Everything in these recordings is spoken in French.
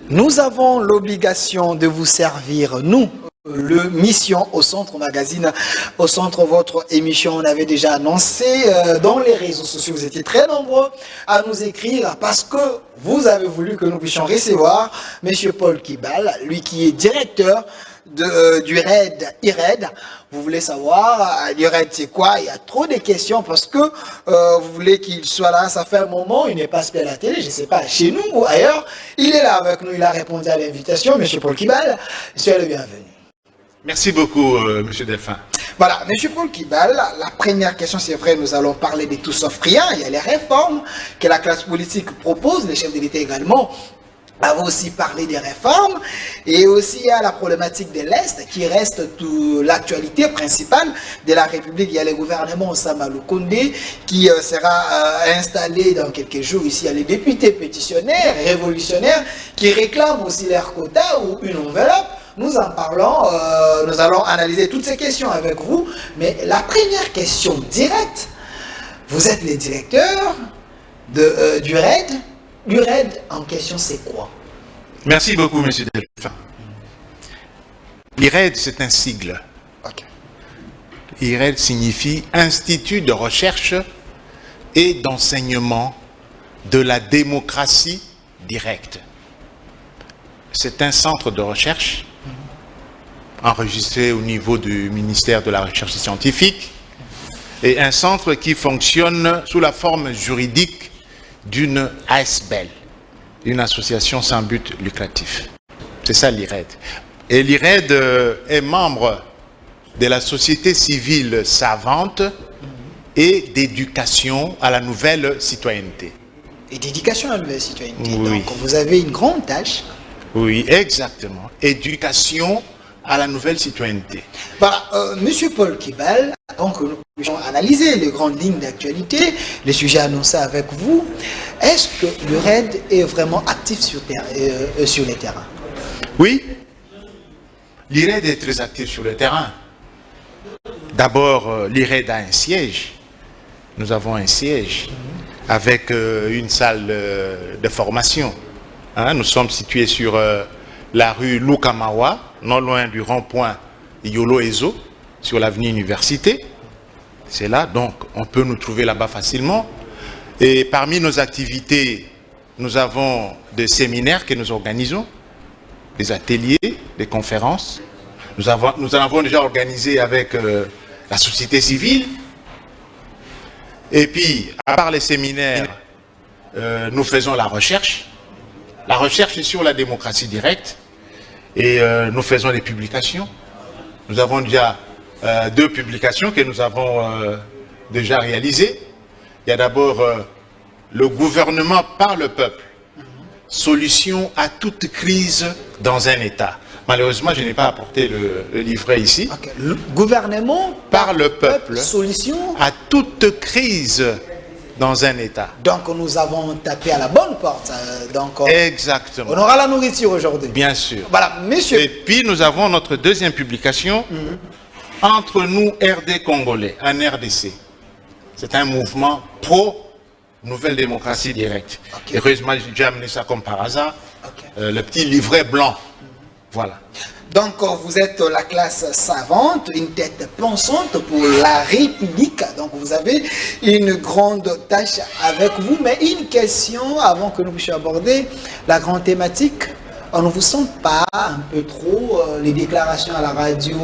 Nous avons l'obligation de vous servir, nous, le Mission au Centre Magazine, au Centre votre émission. On avait déjà annoncé dans les réseaux sociaux, vous étiez très nombreux à nous écrire parce que vous avez voulu que nous puissions recevoir M. Paul Kibal, lui qui est directeur du RAID, IRED. Vous voulez savoir, l'IRED c'est quoi? Il y a trop de questions parce que vous voulez qu'il soit là, ça fait un moment, il n'est pas à la télé, je ne sais pas, chez nous ou ailleurs. Il est là avec nous, il a répondu à l'invitation, M. Paul Kibal, soyez le bienvenu. Merci beaucoup, M. Delphin. Voilà, M. Paul Kibal, la première question, c'est vrai, nous allons parler de tout sauf rien. Il y a les réformes que la classe politique propose, les chefs de l'État également avons aussi parlé des réformes, et aussi il y a la problématique de l'Est qui reste l'actualité principale de la République. Il y a le gouvernement Samalou Kondé qui sera installé dans quelques jours ici. Il y a les députés pétitionnaires, révolutionnaires qui réclament aussi leur quota ou une enveloppe. Nous en parlons, nous allons analyser toutes ces questions avec vous, mais la première question directe, vous êtes les directeurs du RAID. L'URED en question, c'est quoi? Merci beaucoup, M. Delphin. L'IRED, c'est un sigle. Okay. IRED signifie Institut de recherche et d'enseignement de la démocratie directe. C'est un centre de recherche enregistré au niveau du ministère de la Recherche scientifique et un centre qui fonctionne sous la forme juridique d'une ASBEL, une association sans but lucratif. C'est ça l'IRED. Et l'IRED est membre de la société civile savante et d'éducation à la nouvelle citoyenneté. Et d'éducation à la nouvelle citoyenneté. Oui. Donc vous avez une grande tâche. Oui, exactement. Éducation à la nouvelle citoyenneté. Voilà, Monsieur Paul Kibal, donc nous pouvons analyser les grandes lignes d'actualité, les sujets annoncés avec vous. Est-ce que l'URED est vraiment actif sur les terrains? Oui, l'IRED est très actif sur le terrain. D'abord, l'IRED a un siège. Nous avons un siège avec une salle de formation. Hein, nous sommes situés sur la rue Lukamawa, non loin du rond-point Yolo Ezo, sur l'avenue Université. C'est là, donc on peut nous trouver là-bas facilement. Et parmi nos activités, nous avons des séminaires que nous organisons, des ateliers, des conférences. Nous en avons déjà organisé avec la société civile. Et puis, à part les séminaires, nous faisons la recherche. La recherche est sur la démocratie directe. Et nous faisons des publications. Nous avons déjà 2 publications que nous avons déjà réalisées. Il y a d'abord le gouvernement par le peuple. Solution à toute crise dans un État. Malheureusement, je n'ai pas apporté le livret ici. Okay. Le gouvernement par le peuple. Solution à toute crise dans un État. Donc nous avons tapé à la bonne porte. Exactement. On aura la nourriture aujourd'hui. Bien sûr. Voilà, monsieur. Et puis nous avons notre deuxième publication, Entre nous RD Congolais, en RDC. C'est un mouvement pro-nouvelle démocratie directe. Okay. Heureusement, j'ai amené ça comme par hasard. Okay. Le petit livret blanc. Voilà. Donc, vous êtes la classe savante, une tête pensante pour la République. Donc, vous avez une grande tâche avec vous. Mais une question avant que nous puissions aborder la grande thématique. On ne vous sent pas un peu trop les déclarations à la radio,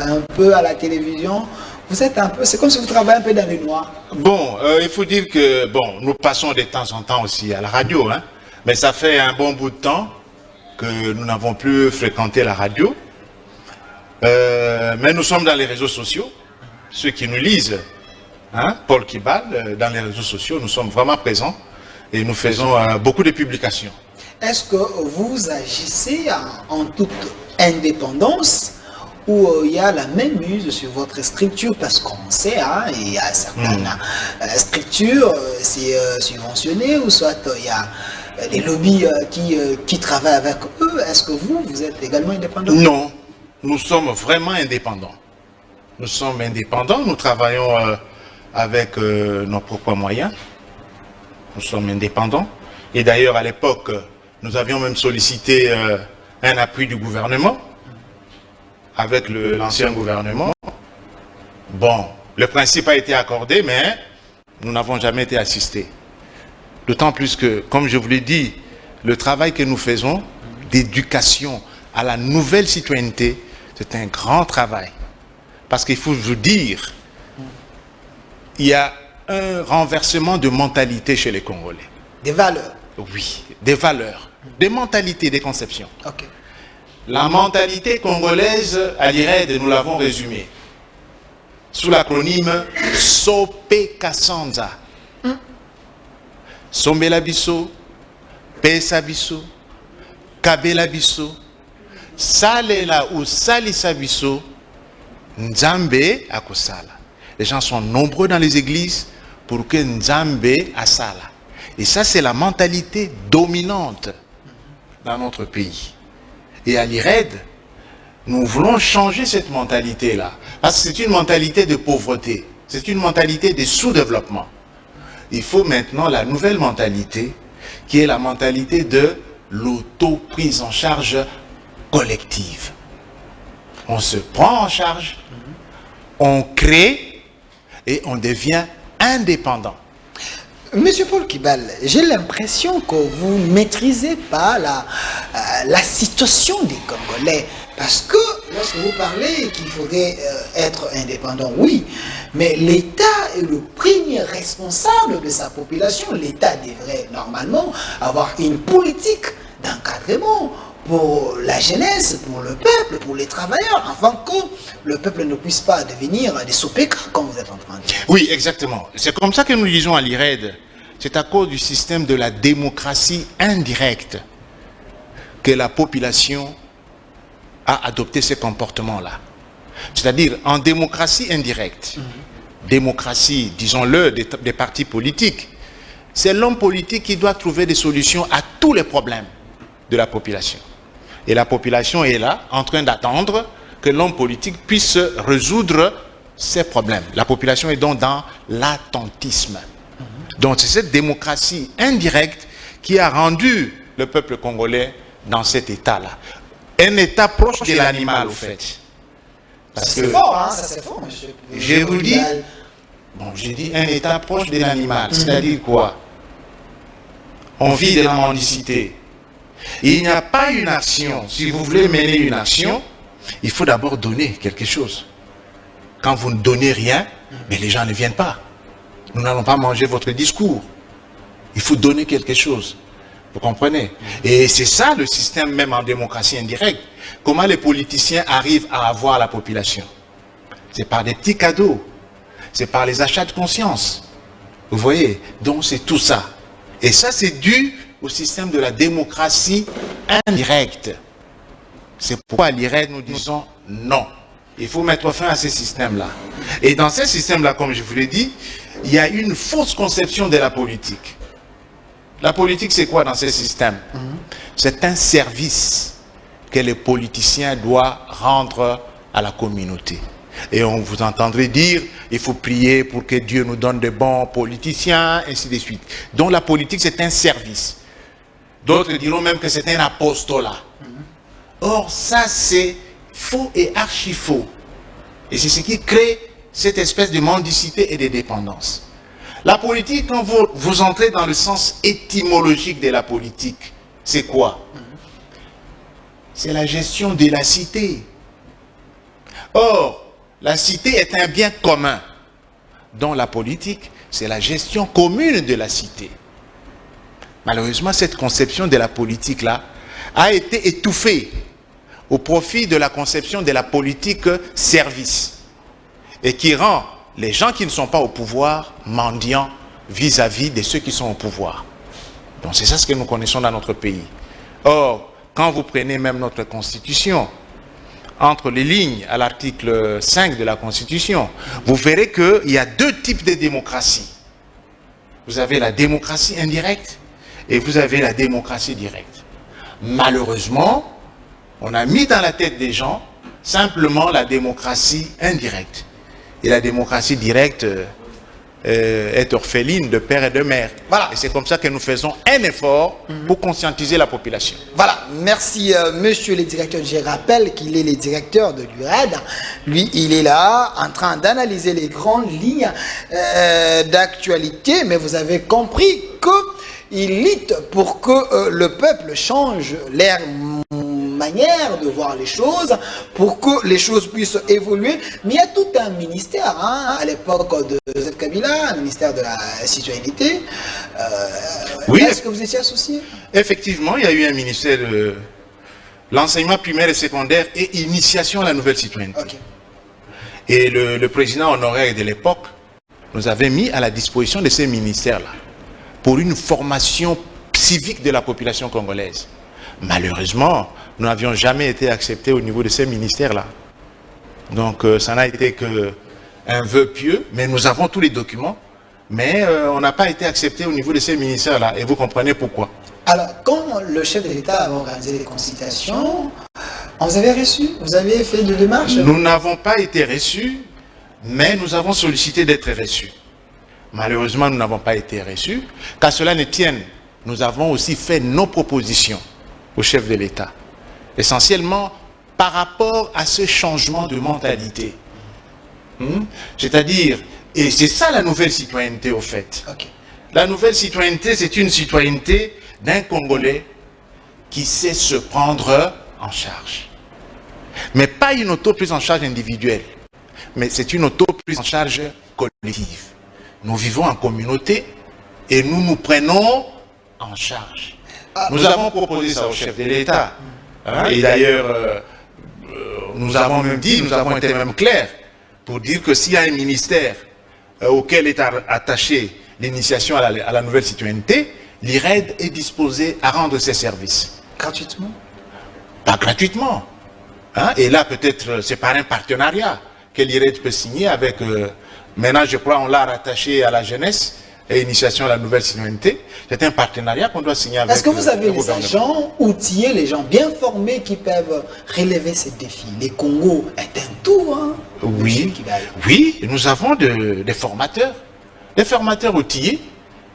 un peu à la télévision? Vous êtes un peu, c'est comme si vous travaillez un peu dans le noir. Bon, il faut dire que, bon, nous passons de temps en temps aussi à la radio, hein, mais ça fait un bon bout de temps que nous n'avons plus fréquenté la radio. Mais nous sommes dans les réseaux sociaux. Ceux qui nous lisent, hein, Paul Kibal, dans les réseaux sociaux, nous sommes vraiment présents et nous faisons beaucoup de publications. Est-ce que vous agissez en toute indépendance ou il y a la même mise sur votre structure? Parce qu'on sait, hein, il y a certaines structures, c'est subventionné, ou soit il y a les lobbies qui travaillent avec eux. Est-ce que vous êtes également indépendant? Non, nous sommes vraiment indépendants. Nous sommes indépendants, nous travaillons avec nos propres moyens. Nous sommes indépendants. Et d'ailleurs, à l'époque, Nous avions même sollicité un appui du gouvernement avec l'ancien gouvernement. Bon, le principe a été accordé, mais nous n'avons jamais été assistés. D'autant plus que, comme je vous l'ai dit, le travail que nous faisons d'éducation à la nouvelle citoyenneté, c'est un grand travail. Parce qu'il faut vous dire, il y a un renversement de mentalité chez les Congolais. Des valeurs. Oui, des valeurs, des mentalités, des conceptions. Ok. La mentalité congolaise, à l'IRED, nous l'avons résumée sous l'acronyme Sope Kassanza. Sombela biso, Pesa biso, Kabela biso, Salela ou Salisa biso, Nzambe akosala. Les gens sont nombreux dans les églises pour que Nzambe asala. Et ça, c'est la mentalité dominante dans notre pays. Et à l'IRED, nous voulons changer cette mentalité-là. Parce que c'est une mentalité de pauvreté. C'est une mentalité de sous-développement. Il faut maintenant la nouvelle mentalité, qui est la mentalité de l'auto-prise en charge collective. On se prend en charge, on crée et on devient indépendant. Monsieur Paul Kibal, j'ai l'impression que vous ne maîtrisez pas la situation des Congolais. Parce que lorsque vous parlez qu'il faudrait être indépendant, oui, mais l'État est le premier responsable de sa population. L'État devrait normalement avoir une politique d'encadrement pour la jeunesse, pour le peuple, pour les travailleurs, afin que le peuple ne puisse pas devenir des sopékas, comme vous êtes en train de dire. Oui, exactement. C'est comme ça que nous disons à l'IRED. C'est à cause du système de la démocratie indirecte que la population a adopté ces comportements-là. C'est-à-dire, en démocratie indirecte, démocratie, disons-le, des partis politiques, c'est l'homme politique qui doit trouver des solutions à tous les problèmes de la population. Et la population est là, en train d'attendre que l'homme politique puisse résoudre ces problèmes. La population est donc dans l'attentisme. Donc c'est cette démocratie indirecte qui a rendu le peuple congolais dans cet état-là. Un état proche de l'animal, au fait. Parce ça c'est fort, hein, ça c'est fort, monsieur. Je vous dis, bon, j'ai dit un état proche de l'animal. C'est-à-dire quoi? On vit de la mendicité. Il n'y a pas une action. Si vous voulez mener une action, il faut d'abord donner quelque chose. Quand vous ne donnez rien, mais les gens ne viennent pas. Nous n'allons pas manger votre discours. Il faut donner quelque chose. Vous comprenez? Et c'est ça le système même en démocratie indirecte. Comment les politiciens arrivent à avoir la population? C'est par des petits cadeaux. C'est par les achats de conscience. Vous voyez? Donc c'est tout ça. Et ça c'est dû au système de la démocratie indirecte. C'est pourquoi à l'IRED nous disons non. Il faut mettre fin à ces systèmes-là. Et dans ces systèmes-là, comme je vous l'ai dit, il y a une fausse conception de la politique. La politique, c'est quoi dans ces systèmes? C'est un service que les politiciens doivent rendre à la communauté. Et on vous entendrait dire, il faut prier pour que Dieu nous donne de bons politiciens, ainsi de suite. Donc la politique, c'est un service. D'autres diront même que c'est un apostolat. Or, ça, c'est faux et archi-faux. Et c'est ce qui crée cette espèce de mendicité et de dépendance. La politique, quand vous entrez dans le sens étymologique de la politique, c'est quoi? C'est la gestion de la cité. Or, la cité est un bien commun. Dans la politique, c'est la gestion commune de la cité. Malheureusement, cette conception de la politique-là a été étouffée au profit de la conception de la politique service et qui rend les gens qui ne sont pas au pouvoir mendiants vis-à-vis de ceux qui sont au pouvoir. Donc c'est ça ce que nous connaissons dans notre pays. Or, quand vous prenez même notre Constitution, entre les lignes à l'article 5 de la Constitution, vous verrez qu'il y a deux types de démocratie. Vous avez la démocratie indirecte et vous avez la démocratie directe. Malheureusement, on a mis dans la tête des gens simplement la démocratie indirecte. Et la démocratie directe, est orpheline de père et de mère. Voilà. Et c'est comme ça que nous faisons un effort pour conscientiser la population. Voilà, merci monsieur le directeur. Je rappelle qu'il est le directeur de l'URED. Lui, il est là en train d'analyser les grandes lignes d'actualité, mais vous avez compris qu'il lutte pour que le peuple change l'air manière de voir les choses, pour que les choses puissent évoluer. Mais il y a tout un ministère, hein, à l'époque de Joseph Kabila, le ministère de la citoyenneté. Oui. Est-ce que vous étiez associé? Effectivement, il y a eu un ministère de l'enseignement primaire et secondaire et initiation à la nouvelle citoyenneté. Okay. Et le président honoraire de l'époque nous avait mis à la disposition de ces ministères-là pour une formation civique de la population congolaise. Malheureusement, nous n'avions jamais été acceptés au niveau de ces ministères-là. Donc, ça n'a été qu'un vœu pieux, mais nous avons tous les documents, mais on n'a pas été acceptés au niveau de ces ministères-là, et vous comprenez pourquoi. Alors, quand le chef de l'État a organisé les consultations, on vous avait reçu? Vous avez fait de démarches? Nous n'avons pas été reçus, mais nous avons sollicité d'être reçus. Malheureusement, nous n'avons pas été reçus. Qu'à cela ne tienne, nous avons aussi fait nos propositions au chef de l'État. Essentiellement par rapport à ce changement de mentalité. C'est-à-dire, et c'est ça la nouvelle citoyenneté au fait. Okay. La nouvelle citoyenneté, c'est une citoyenneté d'un Congolais qui sait se prendre en charge. Mais pas une auto-prise en charge individuelle, mais c'est une auto-prise en charge collective. Nous vivons en communauté et nous nous prenons en charge. Nous avons proposé ça au chef de l'État. Hein, et d'ailleurs, nous avons même dit, nous avons été même clairs pour dire que s'il y a un ministère auquel est attachée l'initiation à la nouvelle citoyenneté, l'IRED est disposé à rendre ses services. Gratuitement? Pas gratuitement. Hein, et là, peut-être, c'est par un partenariat que l'IRED peut signer avec... maintenant, je crois, on l'a rattaché à la jeunesse et initiation à la nouvelle citoyenneté. C'est un partenariat qu'on doit signer avec. Est-ce que vous avez les agents outillés, les gens bien formés qui peuvent relever ces défis? Les Congo est un tout, hein? Oui, oui, nous avons des formateurs outillés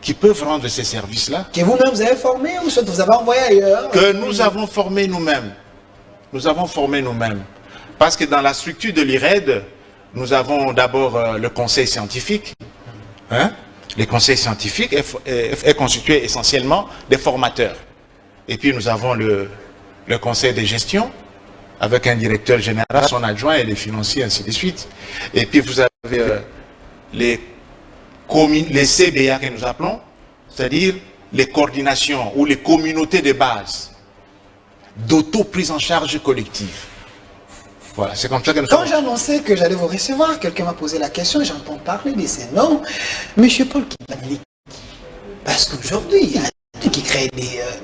qui peuvent rendre ces services-là. Que vous-même vous avez formé ou soit vous avez envoyé ailleurs? Que nous avons formé nous-mêmes. Nous avons formé nous-mêmes. Parce que dans la structure de l'IRED, nous avons d'abord le conseil scientifique. Hein? Les conseils scientifiques est constitué essentiellement des formateurs. Et puis nous avons le conseil de gestion avec un directeur général, son adjoint et les financiers, ainsi de suite. Et puis vous avez les CBA que nous appelons, c'est-à-dire les coordinations ou les communautés de base d'auto-prise en charge collective. Voilà, c'est comme ça que nous Quand j'ai annoncé que j'allais vous recevoir, quelqu'un m'a posé la question, j'entends parler de ces noms. Monsieur Paul Kibali, parce qu'aujourd'hui, il y a des qui créent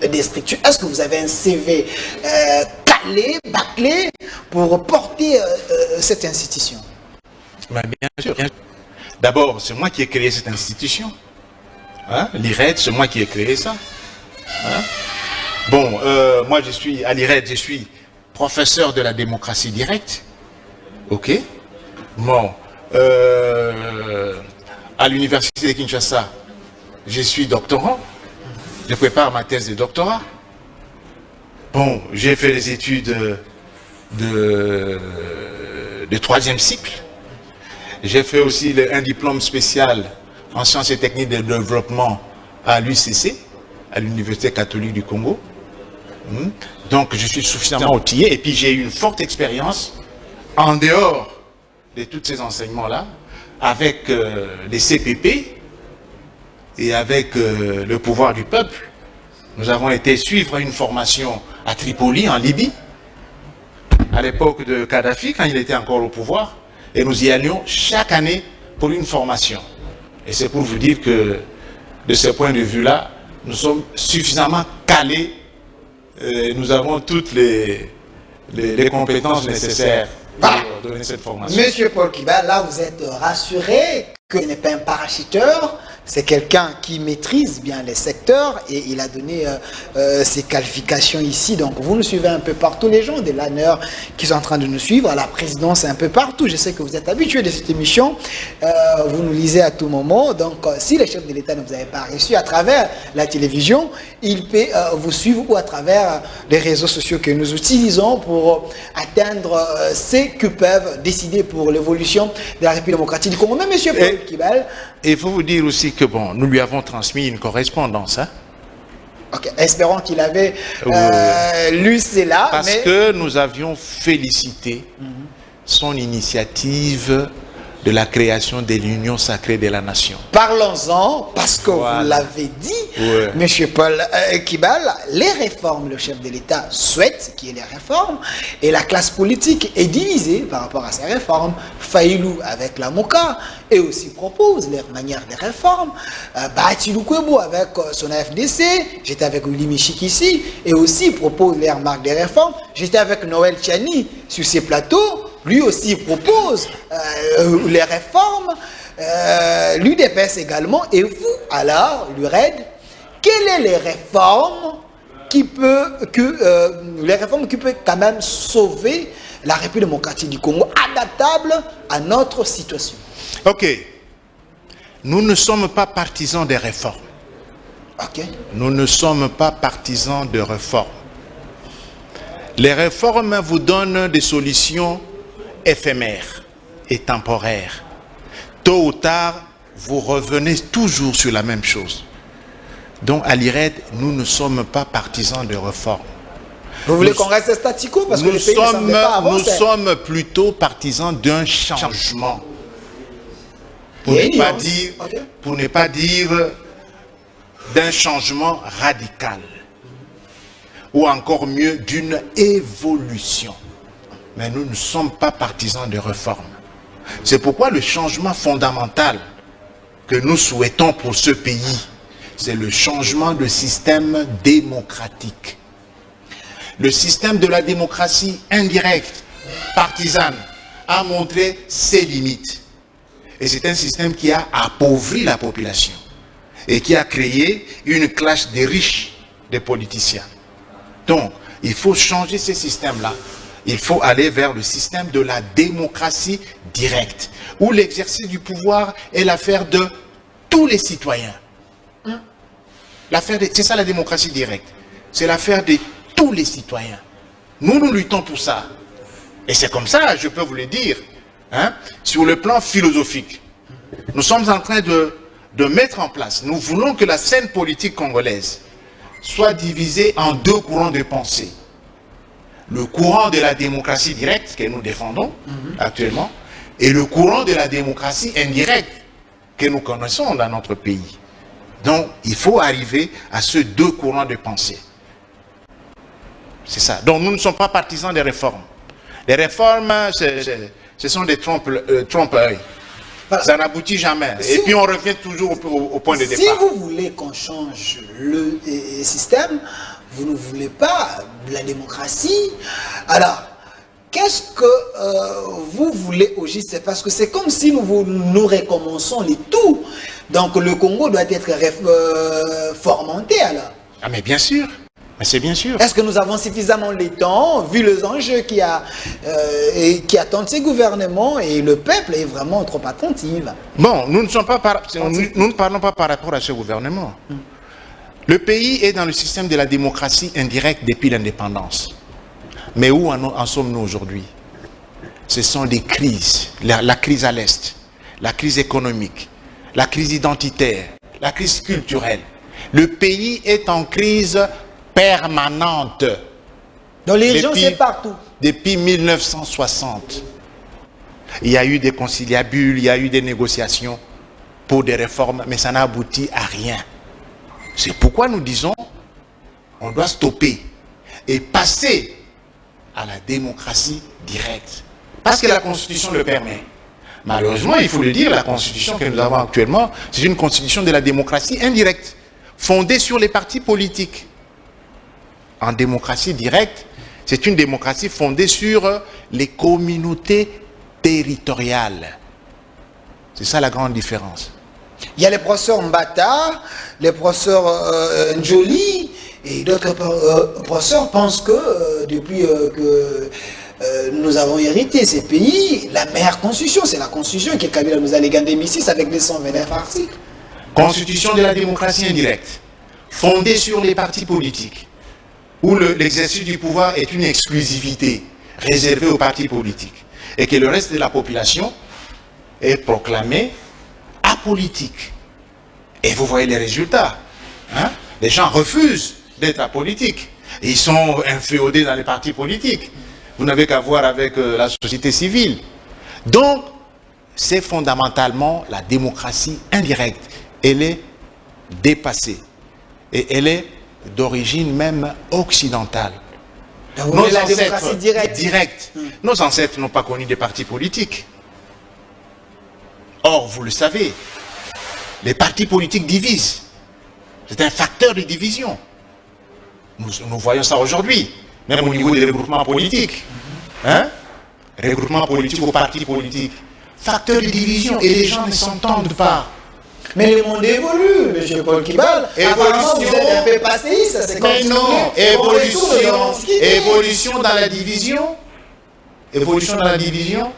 des structures. Est-ce que vous avez un CV calé, bâclé, pour porter cette institution? Mais bien sûr. D'abord, c'est moi qui ai créé cette institution. Hein? L'IRED, c'est moi qui ai créé ça. Hein? Bon, moi je suis à l'IRED, je suis professeur de la démocratie directe. Ok. Bon, à l'université de Kinshasa, je suis doctorant. Je prépare ma thèse de doctorat. Bon, j'ai fait les études de troisième cycle. J'ai fait aussi un diplôme spécial en sciences et techniques de développement à l'UCC, à l'Université catholique du Congo. Donc je suis suffisamment outillé et puis j'ai eu une forte expérience en dehors de tous ces enseignements-là avec les CPP et avec le pouvoir du peuple. Nous avons été suivre une formation à Tripoli, en Libye, à l'époque de Kadhafi, quand il était encore au pouvoir, et nous y allions chaque année pour une formation. Et c'est pour vous dire que, de ce point de vue-là, nous sommes suffisamment calés, nous avons toutes les compétences nécessaires pour donner cette formation. Monsieur Paul Kiba, là vous êtes rassuré que ce n'est pas un parachuteur c'est quelqu'un qui maîtrise bien les secteurs et il a donné ses qualifications ici. Donc vous nous suivez un peu partout, les gens de l'ANER qui sont en train de nous suivre, à la présidence un peu partout. Je sais que vous êtes habitués de cette émission, vous nous lisez à tout moment. Donc si le chef de l'État ne vous avait pas reçu à travers la télévision, il peut vous suivre ou à travers les réseaux sociaux que nous utilisons pour atteindre ce que peuvent décider pour l'évolution de la République démocratique du Congo. Mais M. Paul Kibal... Et il faut vous dire aussi que bon, nous lui avons transmis une correspondance. Hein? Ok, espérons qu'il avait lu cela. Parce que nous avions félicité son initiative de la création de l'Union sacrée de la nation. Parlons-en, parce que vous l'avez dit, M. Paul Kibal, les réformes, le chef de l'État souhaite qu'il y ait les réformes, et la classe politique est divisée par rapport à ces réformes. Faïlou avec la MOCA, et aussi propose leur manière de réformes. Batilou Kwebo avec son AFDC, j'étais avec Willy Michik ici, et aussi propose leur marque de réformes. J'étais avec Noël Tchani sur ces plateaux, lui aussi propose les réformes, l'UDPS également, et vous, alors, l'URED, quelles sont les réformes qui peuvent quand même sauver la République démocratique du Congo, adaptable à notre situation? Ok. Nous ne sommes pas partisans des réformes. Ok. Nous ne sommes pas partisans de réformes. Les réformes vous donnent des solutions éphémères et temporaires. Tôt ou tard, vous revenez toujours sur la même chose. Donc, à l'IRED, nous ne sommes pas partisans de réformes. Vous voulez qu'on reste statu quo parce que le pays ne semble pas avancer? Nous sommes plutôt partisans d'un changement. Pour ne pas dire d'un changement radical. Ou encore mieux, d'une évolution. Mais nous ne sommes pas partisans de réformes. C'est pourquoi le changement fondamental que nous souhaitons pour ce pays, c'est le changement de système démocratique. Le système de la démocratie indirecte, partisane, a montré ses limites. Et c'est un système qui a appauvri la population et qui a créé une classe des riches, des politiciens. Donc, il faut changer ce système-là. Il faut aller vers le système de la démocratie directe, où l'exercice du pouvoir est l'affaire de tous les citoyens. C'est ça la démocratie directe. C'est l'affaire de tous les citoyens. Nous luttons pour ça. Et c'est comme ça, je peux vous le dire, hein, sur le plan philosophique. Nous sommes en train de mettre en place, nous voulons que la scène politique congolaise soit divisée en deux courants de pensée. Le courant de la démocratie directe que nous défendons actuellement et le courant de la démocratie indirecte que nous connaissons dans notre pays. Donc, il faut arriver à ces deux courants de pensée. C'est ça. Donc, nous ne sommes pas partisans des réformes. Les réformes, ce sont des trompe-l'œil. Voilà. Ça n'aboutit jamais. Et puis, on revient toujours au point de départ. Si vous voulez qu'on change le système, vous ne voulez pas de la démocratie. Alors, qu'est-ce que vous voulez au juste? Parce que c'est comme si nous recommençons les tout. Donc, le Congo doit être formanté alors. Ah, mais bien sûr. Mais c'est bien sûr. Est-ce que nous avons suffisamment le temps, vu les enjeux qui attendent ces gouvernements et le peuple est vraiment trop attentif? Bon, nous ne parlons pas par rapport à ce gouvernement. Le pays est dans le système de la démocratie indirecte depuis l'indépendance. Mais où en sommes-nous aujourd'hui? Ce sont des crises. La crise à l'Est, la crise économique, la crise identitaire, la crise culturelle. Le pays est en crise permanente. Dans les régions, c'est partout. Depuis 1960. Il y a eu des conciliabules, il y a eu des négociations pour des réformes, mais ça n'a abouti à rien. C'est pourquoi nous disons on doit stopper et passer à la démocratie directe. Parce que la Constitution le permet. Malheureusement, il faut le dire, la Constitution que nous avons actuellement, c'est une Constitution de la démocratie indirecte, fondée sur les partis politiques. En démocratie directe, c'est une démocratie fondée sur les communautés territoriales. C'est ça la grande différence. Il y a les professeurs Mbata, les professeurs Njoli, et d'autres professeurs pensent que depuis que nous avons hérité ces pays, la meilleure constitution, c'est la constitution que Kabila nous a légée en 2006 avec les 129 articles. Constitution de la démocratie indirecte, fondée sur les partis politiques, où l'exercice du pouvoir est une exclusivité réservée aux partis politiques, et que le reste de la population est proclamé apolitique. Et vous voyez les résultats. Hein? Les gens refusent d'être apolitiques. Ils sont inféodés dans les partis politiques. Vous n'avez qu'à voir avec la société civile. Donc, c'est fondamentalement la démocratie indirecte. Elle est dépassée. Et elle est d'origine même occidentale. Nos la démocratie directe. Nos ancêtres n'ont pas connu des partis politiques. Or, vous le savez, les partis politiques divisent. C'est un facteur de division. Nous voyons ça aujourd'hui, même au niveau des regroupements politiques. Hein? Regroupements politiques aux partis politiques. Facteur de division, et les gens ne s'entendent pas. Mais le monde évolue, M. Paul Kibal. Apparemment, vous êtes un peu passéiste, c'est comme mais non, évolution dans la division. Évolution dans la division.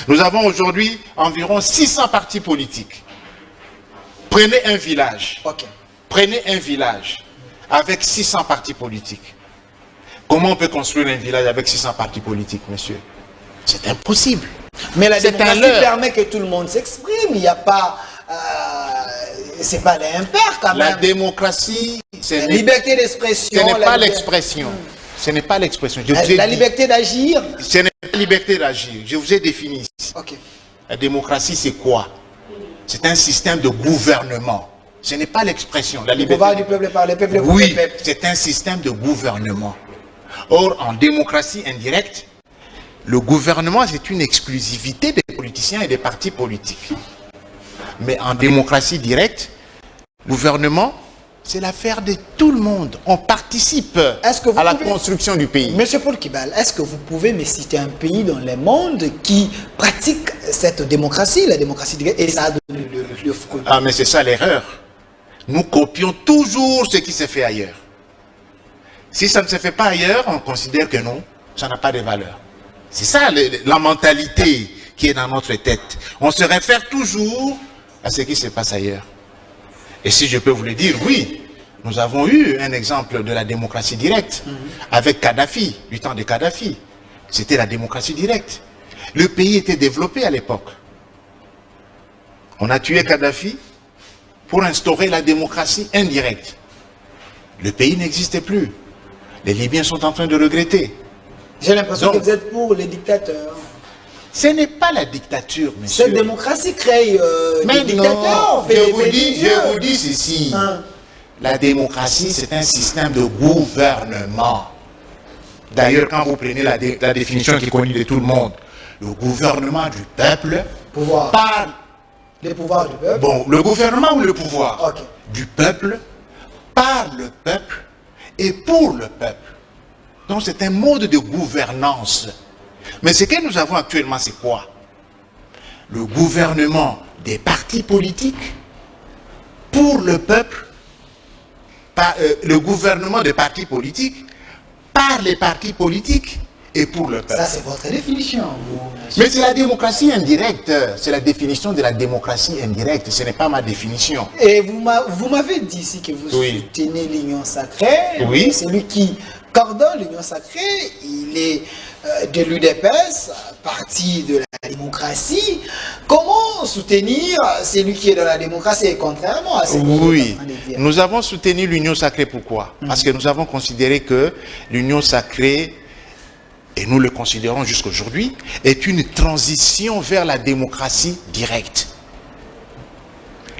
Nous avons aujourd'hui environ 600 partis politiques. Prenez un village. Okay. Prenez un village avec 600 partis politiques. Comment on peut construire un village avec 600 partis politiques, monsieur? C'est impossible. Mais la démocratie permet que tout le monde s'exprime. Il n'y a pas... c'est pas l'impair quand même. La démocratie, c'est la liberté d'expression. Ce n'est pas l'expression. Ce n'est pas l'expression. La liberté d'agir. Ce n'est pas la liberté d'agir. Je vous ai défini ici. Okay. La démocratie, c'est quoi? C'est un système de gouvernement. Ce n'est pas l'expression. La liberté... Le pouvoir du peuple par le peuple. Oui, c'est un système de gouvernement. Or, en démocratie indirecte, le gouvernement, c'est une exclusivité des politiciens et des partis politiques. Mais en démocratie directe, le gouvernement, c'est l'affaire de tout le monde. On participe à la construction du pays. Monsieur Paul Kibal, est-ce que vous pouvez me citer un pays dans le monde qui pratique cette démocratie, la démocratie directe, et ça a donné le fruit? Ah, mais c'est ça l'erreur. Nous copions toujours ce qui se fait ailleurs. Si ça ne se fait pas ailleurs, on considère que non, ça n'a pas de valeur. C'est ça la mentalité qui est dans notre tête. On se réfère toujours à ce qui se passe ailleurs. Et si je peux vous le dire, oui, nous avons eu un exemple de la démocratie directe avec Kadhafi, du temps de Kadhafi. C'était la démocratie directe. Le pays était développé à l'époque. On a tué Kadhafi pour instaurer la démocratie indirecte. Le pays n'existait plus. Les Libyens sont en train de regretter. J'ai l'impression que vous êtes pour les dictateurs. Ce n'est pas la dictature, monsieur. Cette démocratie crée des dictateurs. Je vous dis ceci. La démocratie, c'est un système de gouvernement. D'ailleurs, quand vous prenez la définition qui est connue de tout le monde, le gouvernement du peuple par... Les pouvoirs du peuple. Bon, le gouvernement ou le pouvoir du peuple, par le peuple et pour le peuple. Donc c'est un mode de gouvernance. Mais ce que nous avons actuellement, c'est quoi? Le gouvernement des partis politiques pour le peuple, le gouvernement des partis politiques par les partis politiques et pour le peuple. Ça, c'est votre définition. Mais c'est la démocratie indirecte. C'est la définition de la démocratie indirecte. Ce n'est pas ma définition. Et vous m'avez dit ici que vous soutenez l'Union sacrée. Oui. Celui qui coordonne l'Union sacrée, il est de l'UDPS, parti de la démocratie. Comment soutenir celui qui est dans la démocratie et contrairement à ce que vous êtes en train de dire? Nous avons soutenu l'Union sacrée. Pourquoi? Parce que nous avons considéré que l'Union sacrée, et nous le considérons jusqu'aujourd'hui, est une transition vers la démocratie directe.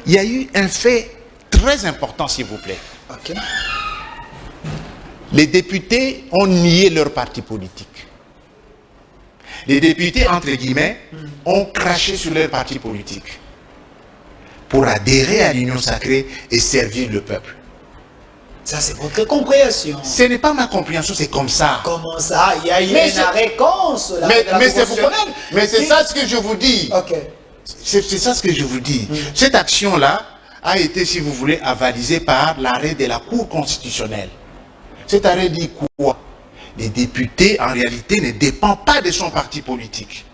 Il y a eu un fait très important, s'il vous plaît. Les députés ont nié leur parti politique. Les députés, entre guillemets, ont craché sur leur parti politique pour adhérer à l'Union sacrée et servir le peuple. Ça, c'est votre compréhension. Ce n'est pas ma compréhension, c'est comme ça. Comment ça? Il y a eu une réponse. Mais c'est ça ce que je vous dis. C'est ça ce que je vous dis. Cette action-là a été, si vous voulez, avalisée par l'arrêt de la Cour constitutionnelle. Cet arrêt dit quoi? Les députés, en réalité, ne dépendent pas de son parti politique.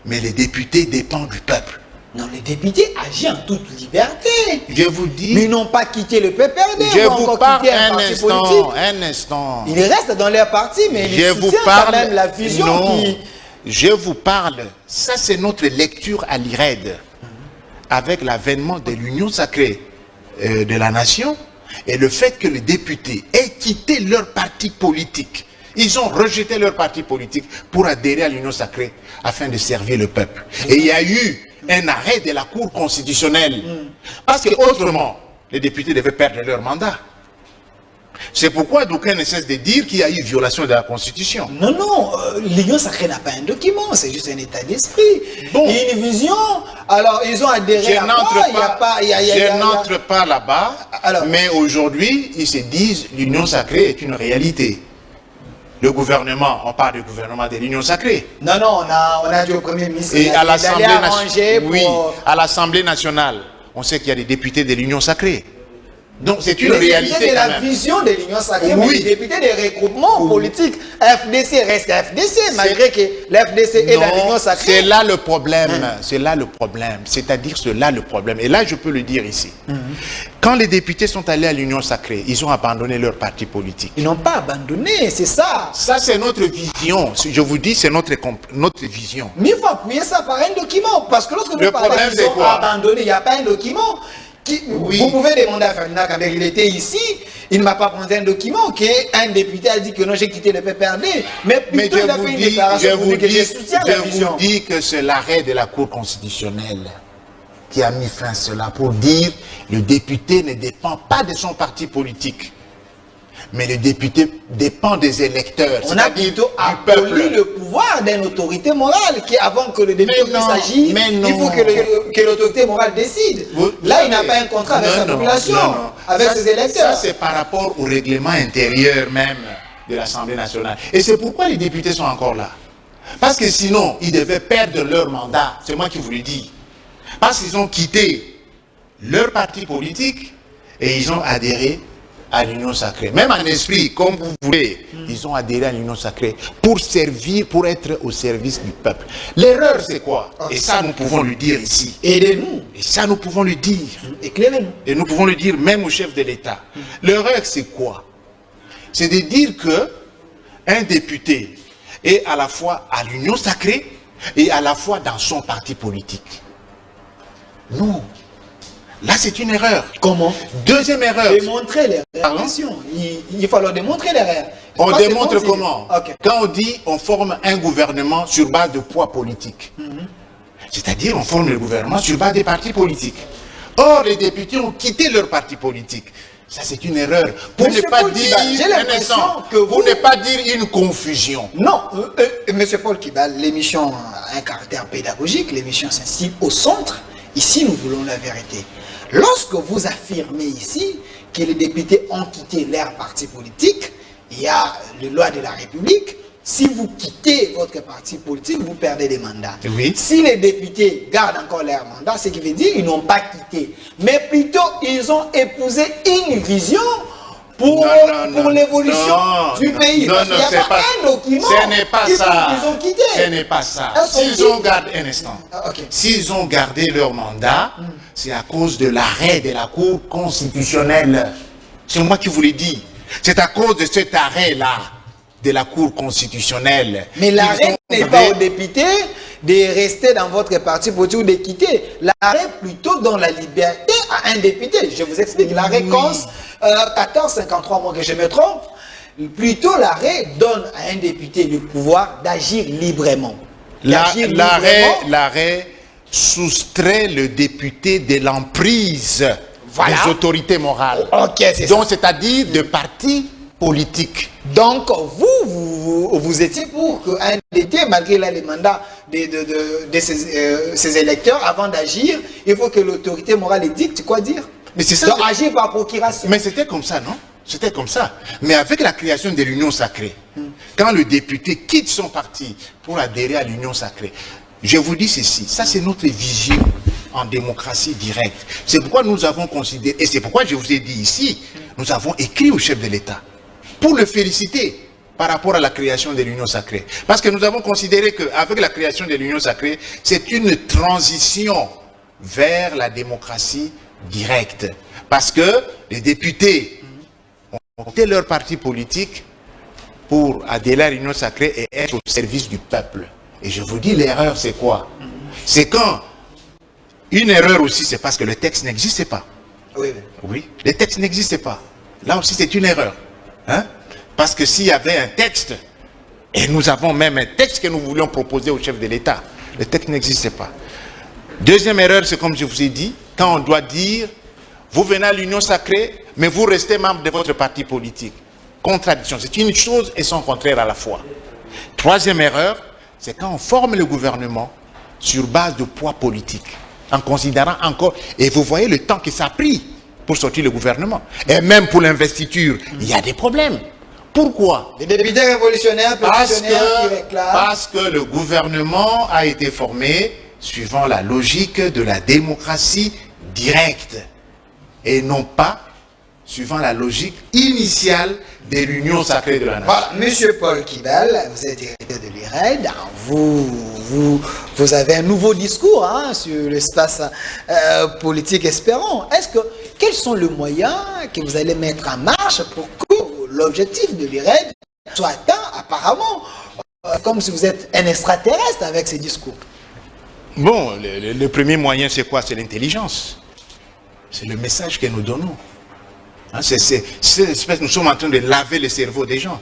Mais les députés dépendent du peuple. Non, les députés agissent en toute liberté. Je vous dis... Mais ils n'ont pas quitté le PPRD. Je vous parle un instant. Ils restent dans leur parti, mais ils soutiennent quand même la vision qui... Je vous parle. Ça, c'est notre lecture à l'IRED. Avec l'avènement de l'union sacrée de la nation et le fait que les députés aient quitté leur parti politique. Ils ont rejeté leur parti politique pour adhérer à l'union sacrée afin de servir le peuple. Et il y a eu un arrêt de la Cour constitutionnelle. Parce que autrement, les députés devaient perdre leur mandat. C'est pourquoi d'aucuns ne cessent de dire qu'il y a eu violation de la Constitution. Non, non, l'union sacrée n'a pas un document, c'est juste un état d'esprit. Bon. Il y a une vision, alors ils ont adhéré à quoi? Je n'entre pas là-bas, mais aujourd'hui, ils se disent l'union sacrée est une réalité. Le gouvernement, on parle du gouvernement de l'union sacrée. Non, non, on a dit au Premier ministre et à l'Assemblée nationale, on sait qu'il y a des députés de l'union sacrée. Donc c'est une réalité. De la vision de l'union sacrée, oui. Mais les députés des regroupements politiques, FDC reste FDC, malgré que l'FDC est dans l'union sacrée. C'est là le problème, c'est là le problème, c'est-à-dire c'est là le problème. Et là, je peux le dire ici. Quand les députés sont allés à l'union sacrée, ils ont abandonné leur parti politique. Ils n'ont pas abandonné, c'est ça. Ça, c'est notre vision. Je vous dis, c'est notre vision. Mais il faut appuyer ça par un document, parce que lorsque nous parlons qu'ils ont abandonné, il n'y a pas un document. Oui. Vous pouvez demander à Ferdinand Kambere, il était ici, il ne m'a pas présenté un document qu'un député a dit que non, j'ai quitté le PPRD. Mais plutôt il a fait une déclaration pour dire que je soutiens la vision. Je vous dis que c'est l'arrêt de la Cour constitutionnelle qui a mis fin à cela pour dire le député ne dépend pas de son parti politique. Mais le député dépend des électeurs. On a plutôt aboli le pouvoir d'une autorité morale qui, avant que le député puisse agir, il faut que l'autorité morale décide. Là, il n'a pas un contrat avec sa population, avec ses électeurs. Ça, c'est par rapport au règlement intérieur même de l'Assemblée nationale. Et c'est pourquoi les députés sont encore là. Parce que sinon, ils devaient perdre leur mandat. C'est moi qui vous le dis. Parce qu'ils ont quitté leur parti politique et ils ont adhéré à l'union sacrée. Même en esprit, comme vous voulez, ils ont adhéré à l'union sacrée pour servir, pour être au service du peuple. L'erreur, c'est quoi? Et ça, nous pouvons le dire ici. Aidez-nous. Et ça, nous pouvons le dire. Éclairez-nous. Et nous pouvons le dire même au chef de l'État. L'erreur, c'est quoi? C'est de dire que un député est à la fois à l'union sacrée et à la fois dans son parti politique. Non. Là, c'est une erreur. Comment? Deuxième erreur. Démontrer l'erreur. Il faut leur démontrer l'erreur. On démontre comment? Quand on dit on forme un gouvernement sur base de poids politique. C'est-à-dire on forme le gouvernement sur base des partis politiques. Or, les députés ont quitté leur parti politique. Ça, c'est une erreur. Pour ne pas dire, pour ne pas dire une confusion. Non, Monsieur Paul Kibal, l'émission a un caractère pédagogique, l'émission s'inscrit au centre. Ici, nous voulons la vérité. Lorsque vous affirmez ici que les députés ont quitté leur parti politique, il y a les lois de la République. Si vous quittez votre parti politique, vous perdez des mandats. Oui. Si les députés gardent encore leur mandat, ce qui veut dire qu'ils n'ont pas quitté. Mais plutôt, ils ont épousé une vision pour l'évolution du pays. Non, non, c'est pas un document. Ce n'est pas ça. Ils ont quitté. Ce n'est pas ça. S'ils ont gardé un instant, s'ils ont gardé leur mandat, c'est à cause de l'arrêt de la Cour constitutionnelle. C'est moi qui vous l'ai dit. C'est à cause de cet arrêt-là de la Cour constitutionnelle. Mais l'arrêt n'est pas aux députés de rester dans votre parti politique ou de quitter. L'arrêt plutôt dans la liberté à un député. Je vous explique. L'arrêt conste 1453, moi que je me trompe. Plutôt l'arrêt donne à un député le pouvoir d'agir librement. L'arrêt soustrait le député de l'emprise des autorités morales. Donc c'est-à-dire de partis politiques. Donc vous étiez pour qu'un député, malgré les mandats de ses électeurs, avant d'agir, il faut que l'autorité morale dicte quoi dire. Mais c'est ça. Donc agir par procuration. Mais c'était comme ça, non? C'était comme ça. Mais avec la création de l'union sacrée, quand le député quitte son parti pour adhérer à l'union sacrée, Je vous dis ceci, ça c'est notre vision en démocratie directe. C'est pourquoi nous avons considéré, et c'est pourquoi je vous ai dit ici, nous avons écrit au chef de l'État pour le féliciter par rapport à la création de l'Union sacrée. Parce que nous avons considéré qu'avec la création de l'Union sacrée, c'est une transition vers la démocratie directe. Parce que les députés ont quitté leur parti politique pour adhérer à l'Union sacrée et être au service du peuple. Et je vous dis, l'erreur, c'est quoi? C'est quand une erreur aussi, c'est parce que le texte n'existait pas. Oui. Oui, le texte n'existait pas. Là aussi, c'est une erreur. Hein? Parce que s'il y avait un texte, et nous avons même un texte que nous voulions proposer au chef de l'État, le texte n'existait pas. Deuxième erreur, c'est comme je vous ai dit, quand on doit dire, vous venez à l'Union sacrée, mais vous restez membre de votre parti politique. Contradiction, c'est une chose et son contraire à la fois. Troisième erreur, c'est quand on forme le gouvernement sur base de poids politique, en considérant encore, et vous voyez le temps que ça a pris pour sortir le gouvernement. Et même pour l'investiture, il y a des problèmes. Pourquoi? Les députés révolutionnaires, pétitionnaires qui réclament. Parce que le gouvernement a été formé suivant la logique de la démocratie directe et non pas suivant la logique initiale de l'union sacrée de la nation. Voilà, Monsieur Paul Kibal, vous êtes directeur de l'IRED, vous avez un nouveau discours hein, sur l'espace politique espérant. Quels sont les moyens que vous allez mettre en marche pour que l'objectif de l'IRED soit atteint apparemment, comme si vous êtes un extraterrestre avec ces discours? Bon, le premier moyen c'est quoi? C'est l'intelligence. C'est le message que nous donnons. Hein, nous sommes en train de laver le cerveau des gens.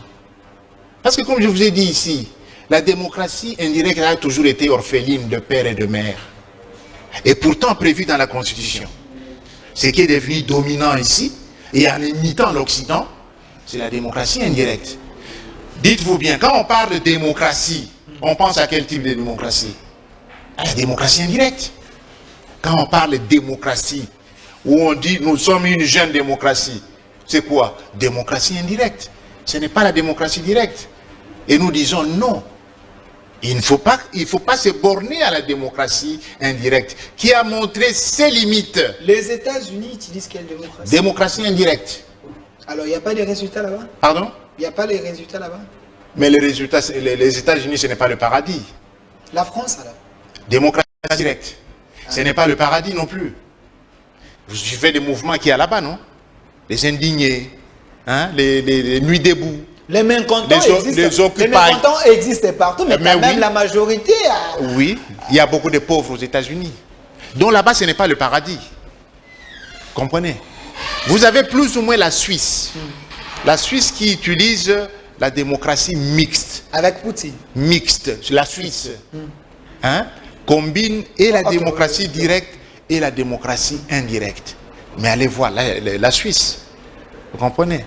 Parce que comme je vous ai dit ici, la démocratie indirecte a toujours été orpheline de père et de mère. Et pourtant prévu dans la Constitution. Ce qui est devenu dominant ici, et en imitant l'Occident, c'est la démocratie indirecte. Dites-vous bien, quand on parle de démocratie, on pense à quel type de démocratie? À la démocratie indirecte. Quand on parle de démocratie, où on dit nous sommes une jeune démocratie, c'est quoi? Démocratie indirecte. Ce n'est pas la démocratie directe. Et nous disons non. Il ne faut pas se borner à la démocratie indirecte, qui a montré ses limites. Les États-Unis utilisent quelle démocratie? Démocratie indirecte. Alors il n'y a pas de résultats là-bas? Pardon? Il n'y a pas les résultats là-bas? Mais les résultats, les États-Unis, ce n'est pas le paradis. La France alors? Démocratie directe. Ce n'est pas le paradis non plus. Vous suivez des mouvements qui y a là-bas, non? Les indignés, hein? les nuits debout. Les mécontents existent partout, mais quand même la majorité a... Oui, il y a beaucoup de pauvres aux États-Unis. Donc là-bas, ce n'est pas le paradis. Comprenez? Vous avez plus ou moins la Suisse. La Suisse qui utilise la démocratie mixte. Avec Poutine. Mixte. La Suisse. Hein? Combine et la démocratie directe et la démocratie indirecte. Mais allez voir la Suisse. Vous comprenez?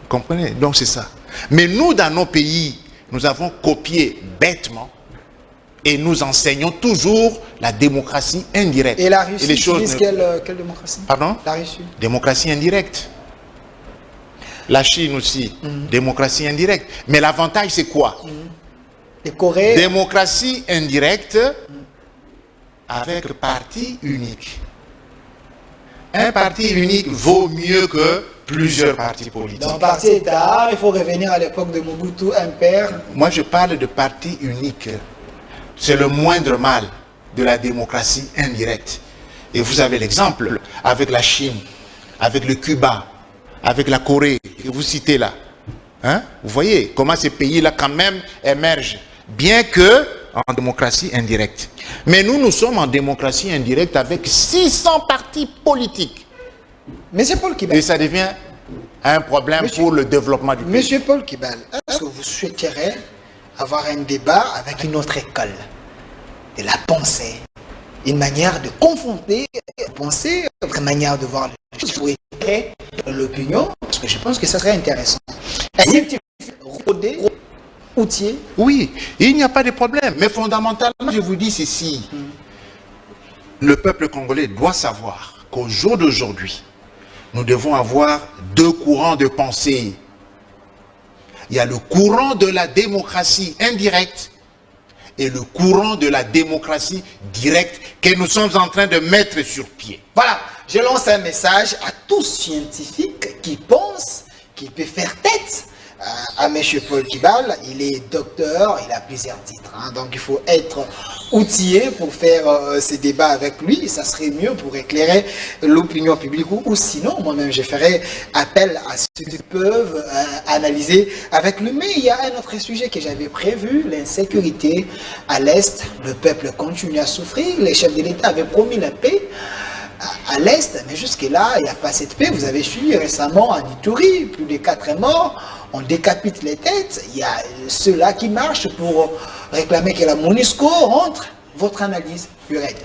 Vous comprenez? Donc c'est ça. Mais nous, dans nos pays, nous avons copié bêtement et nous enseignons toujours la démocratie indirecte. Et la Russie utilise quelle démocratie? Pardon? La Russie. Démocratie indirecte. La Chine aussi, démocratie indirecte. Mais l'avantage, c'est quoi? Et Corée. Démocratie indirecte avec parti unique. Un parti unique vaut mieux que plusieurs partis politiques. Dans le parti État, il faut revenir à l'époque de Mobutu, un père. Moi, je parle de parti unique. C'est le moindre mal de la démocratie indirecte. Et vous avez l'exemple avec la Chine, avec le Cuba, avec la Corée, que vous citez là. Hein? Vous voyez comment ces pays-là quand même émergent, bien que en démocratie indirecte. Mais nous sommes en démocratie indirecte avec 600 partis politiques. Monsieur Paul Kibal. Et ça devient un problème pour le développement du pays. Monsieur Paul Kibal, est-ce que vous souhaiterez avoir un débat avec une autre école de la pensée, une manière de confronter la pensée, une manière de voir les choses pour éclairer l'opinion? Parce que je pense que ça serait intéressant. Est-ce rodé, outillé? Oui, il n'y a pas de problème. Mais fondamentalement, je vous dis ceci. Le peuple congolais doit savoir qu'au jour d'aujourd'hui, nous devons avoir deux courants de pensée. Il y a le courant de la démocratie indirecte et le courant de la démocratie directe que nous sommes en train de mettre sur pied. Voilà, je lance un message à tous scientifiques qui pensent qu'il peut faire tête à M. Paul Kibal. Il est docteur, il a plusieurs titres, hein, donc il faut être outillé pour faire ces débats avec lui. Ça serait mieux pour éclairer l'opinion publique, ou sinon, moi-même, je ferai appel à ceux qui peuvent analyser avec lui. Mais il y a un autre sujet que j'avais prévu, l'insécurité à l'Est. Le peuple continue à souffrir. Les chefs de l'État avaient promis la paix à l'Est, mais jusque-là, il n'y a pas cette paix. Vous avez suivi récemment à Ituri, plus de 4 morts, on décapite les têtes. Il y a ceux-là qui marchent pour réclamer que la MONUSCO rentre. Votre analyse, Bured?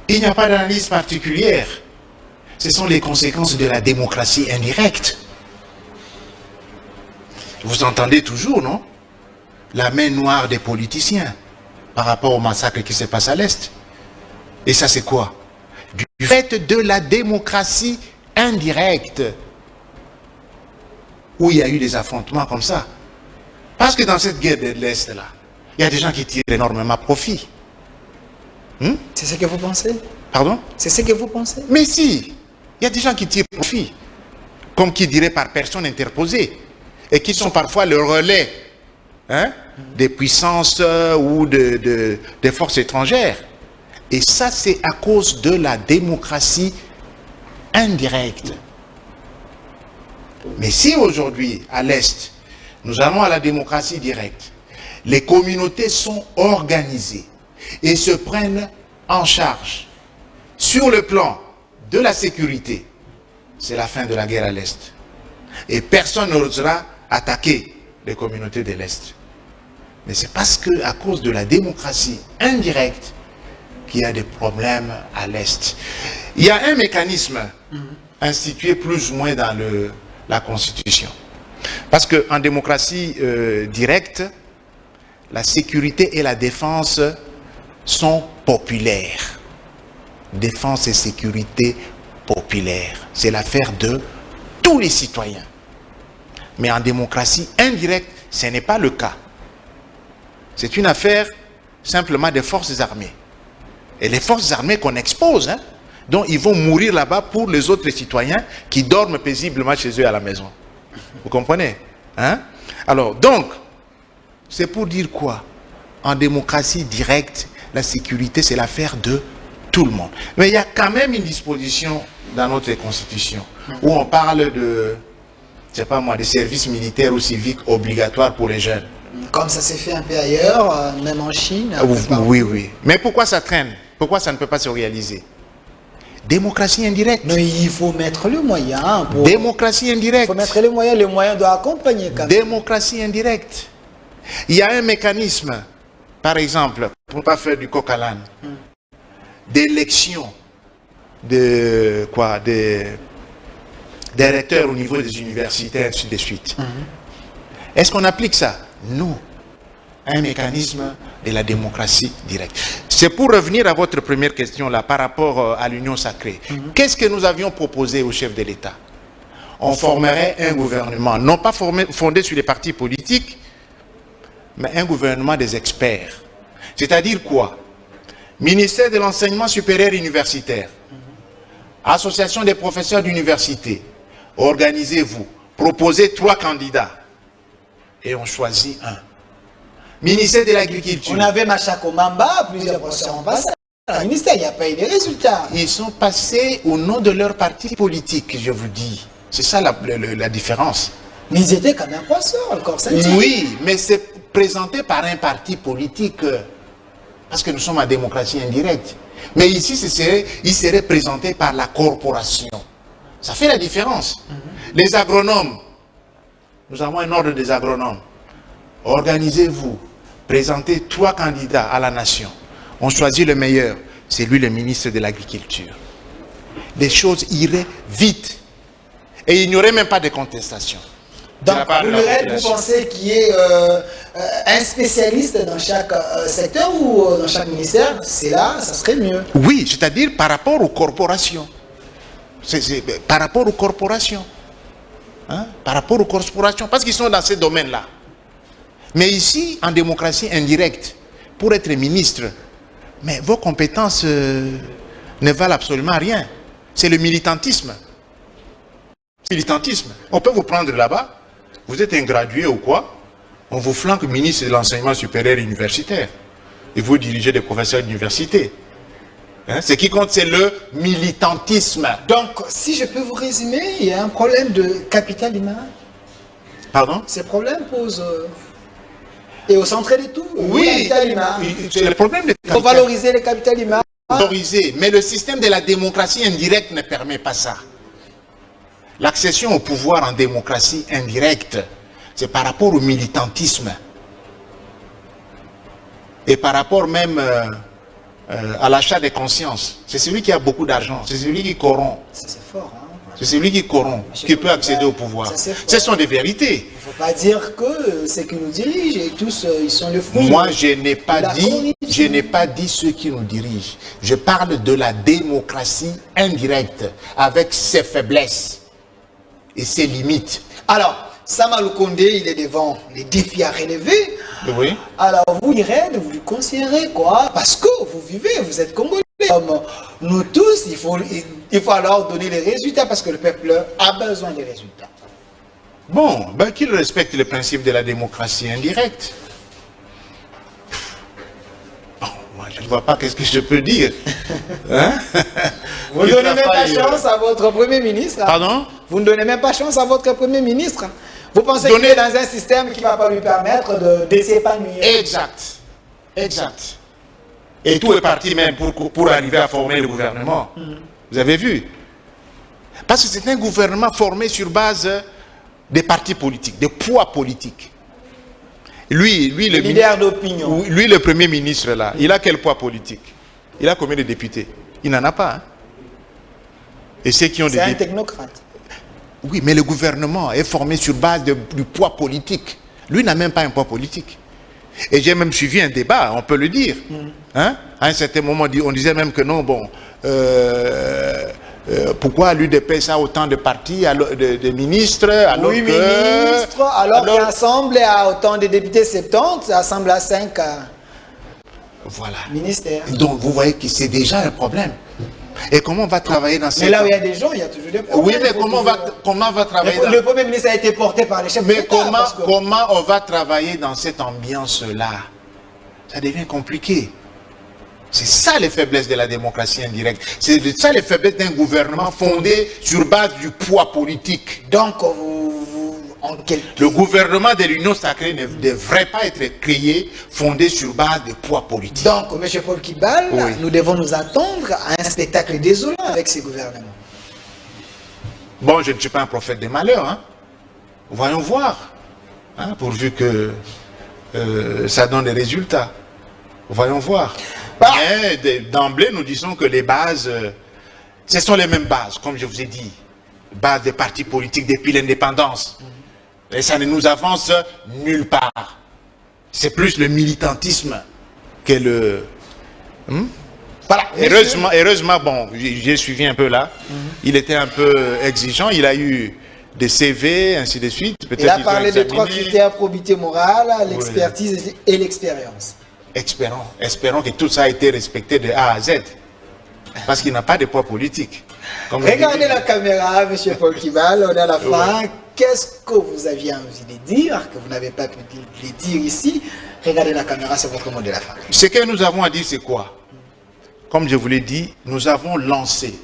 Il n'y a pas d'analyse particulière. Ce sont les conséquences de la démocratie indirecte. Vous entendez toujours, non? La main noire des politiciens par rapport au massacre qui se passe à l'Est. Et ça, c'est quoi? Du fait de la démocratie indirecte, où il y a eu des affrontements comme ça. Parce que dans cette guerre de l'Est-là, il y a des gens qui tirent énormément profit. C'est ce que vous pensez? Pardon? C'est ce que vous pensez? Mais si, il y a des gens qui tirent profit, comme qui dirait par personne interposée, et qui sont parfois le relais des puissances ou des forces étrangères. Et ça, c'est à cause de la démocratie indirecte. Mais si aujourd'hui, à l'Est, nous allons à la démocratie directe, les communautés sont organisées et se prennent en charge sur le plan de la sécurité, c'est la fin de la guerre à l'Est. Et personne n'osera attaquer les communautés de l'Est. Mais c'est parce qu'à cause de la démocratie indirecte qu'il y a des problèmes à l'Est. Il y a un mécanisme institué plus ou moins dans la Constitution. Parce qu'en démocratie directe, la sécurité et la défense sont populaires. Défense et sécurité populaire. C'est l'affaire de tous les citoyens. Mais en démocratie indirecte, ce n'est pas le cas. C'est une affaire simplement des forces armées. Et les forces armées qu'on expose, dont ils vont mourir là-bas pour les autres citoyens qui dorment paisiblement chez eux à la maison. Vous comprenez? Alors, donc, c'est pour dire quoi? En démocratie directe, la sécurité, c'est l'affaire de tout le monde. Mais il y a quand même une disposition dans notre Constitution où on parle de, je sais pas moi, des services militaires ou civiques obligatoires pour les jeunes. Comme ça s'est fait un peu ailleurs, même en Chine. Oui, oui. Mais pourquoi ça traîne? Pourquoi ça ne peut pas se réaliser? Démocratie indirecte. Mais il faut mettre le moyen. Démocratie indirecte. Il faut mettre les moyens doivent accompagner quand même. Démocratie indirecte. Il y a un mécanisme, par exemple, pour ne pas faire du coq à l'âne, d'élection des recteurs au niveau des universités, ainsi de suite. Est-ce qu'on applique ça? Non. Un mécanisme de la démocratie directe. C'est pour revenir à votre première question là, par rapport à l'union sacrée. Qu'est-ce que nous avions proposé au chef de l'État? On formerait un gouvernement, non pas fondé sur les partis politiques, mais un gouvernement des experts. C'est-à-dire quoi? Ministère de l'enseignement supérieur universitaire, association des professeurs d'université, organisez-vous, proposez 3 candidats et on choisit un. Ministère de l'Agriculture. On avait Machako Mamba, plusieurs professeurs ont passé. Le ministère, il n'y a pas eu de résultats. Ils sont passés au nom de leur parti politique, je vous dis. C'est ça la différence. Mais ils étaient quand même professeurs, le corps scientifique. Oui, mais c'est présenté par un parti politique. Parce que nous sommes en démocratie indirecte. Mais ici, il serait présenté par la corporation. Ça fait la différence. Les agronomes, nous avons un ordre des agronomes. Organisez-vous, présentez 3 candidats à la nation. On choisit le meilleur, c'est lui le ministre de l'Agriculture. Les choses iraient vite. Et il n'y aurait même pas de contestation. Donc, vous pensez qu'il y ait un spécialiste dans chaque secteur ou dans chaque ministère? C'est là, ça serait mieux. Oui, c'est-à-dire par rapport aux corporations. Par rapport aux corporations. Par rapport aux corporations, parce qu'ils sont dans ces domaines-là. Mais ici, en démocratie indirecte, pour être ministre. Mais vos compétences ne valent absolument rien. C'est le militantisme. Militantisme. On peut vous prendre là-bas, vous êtes un gradué ou quoi, on vous flanque ministre de l'enseignement supérieur universitaire. Et vous dirigez des professeurs d'université. Hein? Ce qui compte, c'est le militantisme. Donc, si je peux vous résumer, il y a un problème de capital humain. Pardon? Ces problèmes posent... et au centre de tout, oui, le capital humain. C'est le problème de Il faut valoriser le capital humain. Valoriser, mais le système de la démocratie indirecte ne permet pas ça. L'accession au pouvoir en démocratie indirecte, c'est par rapport au militantisme. Et par rapport même à l'achat des consciences. C'est celui qui a beaucoup d'argent, c'est celui qui corrompt. C'est fort, hein? C'est celui qui corrompt, qui peut accéder au pouvoir. Ce sont des vérités. Il ne faut pas dire que ceux qui nous dirigent, et tous, ils sont le fruit. Moi, je n'ai pas dit ceux qui nous dirigent. Je parle de la démocratie indirecte, avec ses faiblesses et ses limites. Alors, Sama Lukonde, il est devant les défis à relever. Oui. Alors, vous direz, vous lui conseillerez quoi? Parce que vous vivez, vous êtes Congolais. Comme nous tous, il faut alors donner les résultats parce que le peuple a besoin des résultats. Bon, ben qu'il respecte le principe de la démocratie indirecte. Bon, moi je ne vois pas qu'est-ce que je peux dire. Hein? Vous ne donnez même pas chance à votre Premier ministre. Pardon? Vous ne donnez même pas chance à votre Premier ministre. Vous pensez qu'il est dans un système qui ne va pas lui permettre de s'épanouir. Exact. Exact. Et tout est parti même pour arriver à former le gouvernement. Vous avez vu? Parce que c'est un gouvernement formé sur base des partis politiques, des poids politiques. Lui le leader d'opinion. Lui, le Premier ministre, là, il a quel poids politique? Il a combien de députés? Il n'en a pas. Hein? Et ceux qui ont des députés... C'est un technocrate. Oui, mais le gouvernement est formé sur base du poids politique. Lui n'a même pas un poids politique. Et j'ai même suivi un débat, on peut le dire. Hein? À un certain moment, on disait même que non, bon, pourquoi l'UDPS a autant de partis, de ministres, alors oui, que... ministres, alors que l'Assemblée a autant de députés 70, l'Assemblée a 5 voilà. Ministères. Donc vous voyez que c'est déjà un problème. Et comment on va travailler dans ces... Mais là où il y a des gens, il y a toujours des problèmes. Oui, mais comment on va travailler Le Premier ministre a été porté par les chefs Mais d'État. comment on va travailler dans cette ambiance-là? Ça devient compliqué. C'est ça les faiblesses de la démocratie indirecte. C'est ça les faiblesses d'un gouvernement fondé sur base du poids politique. Donc, le gouvernement de l'Union sacrée ne devrait pas être créé fondé sur base de poids politique. Donc, M. Paul Kibal, oui, nous devons nous attendre à un spectacle désolant avec ces gouvernements. Bon, je ne suis pas un prophète des malheurs. Hein. Voyons voir. Hein, pourvu que ça donne des résultats. Voyons voir. Mais d'emblée, nous disons que les bases, ce sont les mêmes bases, comme je vous ai dit. Bases des partis politiques depuis l'indépendance. Et ça ne nous avance nulle part. C'est plus le militantisme que le... Voilà. Heureusement, bon, j'ai suivi un peu là. Il était un peu exigeant. Il a eu des CV, ainsi de suite. Il a parlé de 3 critères: probité morale, l'expertise et l'expérience. Espérons que tout ça a été respecté de A à Z. Parce qu'il n'a pas de poids politique. Regardez la caméra, M. Paul Kibal, on est à la fin. Qu'est-ce que vous aviez envie de dire, que vous n'avez pas pu le dire ici? Regardez la caméra, c'est votre mot de la fin. Ce que nous avons à dire, c'est quoi? Comme je vous l'ai dit, nous avons lancé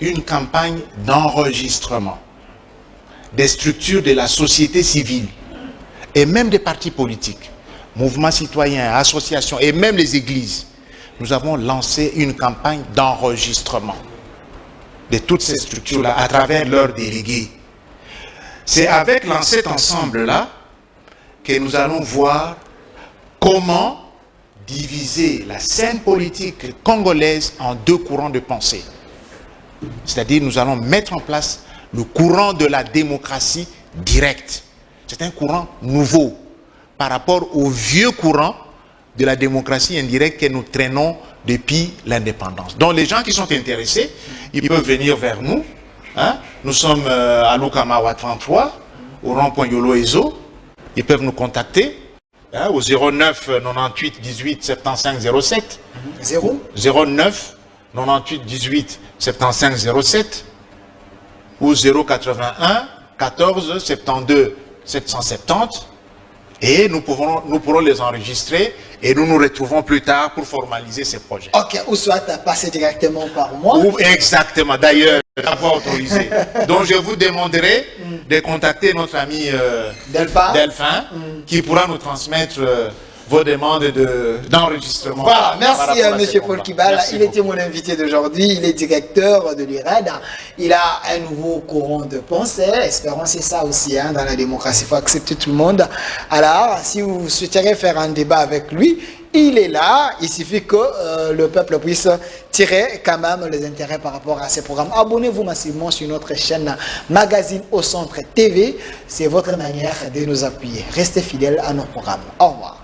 une campagne d'enregistrement des structures de la société civile et même des partis politiques, mouvements citoyens, associations et même les églises. Nous avons lancé une campagne d'enregistrement de toutes ces structures-là à travers leurs délégués. C'est avec cet ensemble-là que nous allons voir comment diviser la scène politique congolaise en 2 courants de pensée. C'est-à-dire nous allons mettre en place le courant de la démocratie directe. C'est un courant nouveau par rapport au vieux courant de la démocratie indirecte que nous traînons depuis l'indépendance. Donc les gens qui sont intéressés, ils peuvent venir vers nous. Hein? Nous sommes à Lukamawa 33, au rond-point Yolo Ezo. Ils peuvent nous contacter hein, au 09 98 18 75 07. 09 98 18 75 07 ou 081 14 72 770 et nous pourrons les enregistrer et nous nous retrouvons plus tard pour formaliser ces projets. Ok, ou soit passer directement par moi. Ou exactement, d'ailleurs, d'avoir autorisé. Donc je vous demanderai de contacter notre ami Delphin qui pourra nous transmettre vos demandes d'enregistrement. Voilà, merci M. Paul Kibala. Il était mon invité d'aujourd'hui. Il est directeur de l'IRED. Il a un nouveau courant de pensée. Espérons c'est ça aussi dans la démocratie. Il faut accepter tout le monde. Alors, si vous souhaiteriez faire un débat avec lui, il est là. Il suffit que le peuple puisse tirer quand même les intérêts par rapport à ces programmes. Abonnez-vous massivement sur notre chaîne Magazine au Centre TV. C'est votre manière de nous appuyer. Restez fidèles à nos programmes. Au revoir.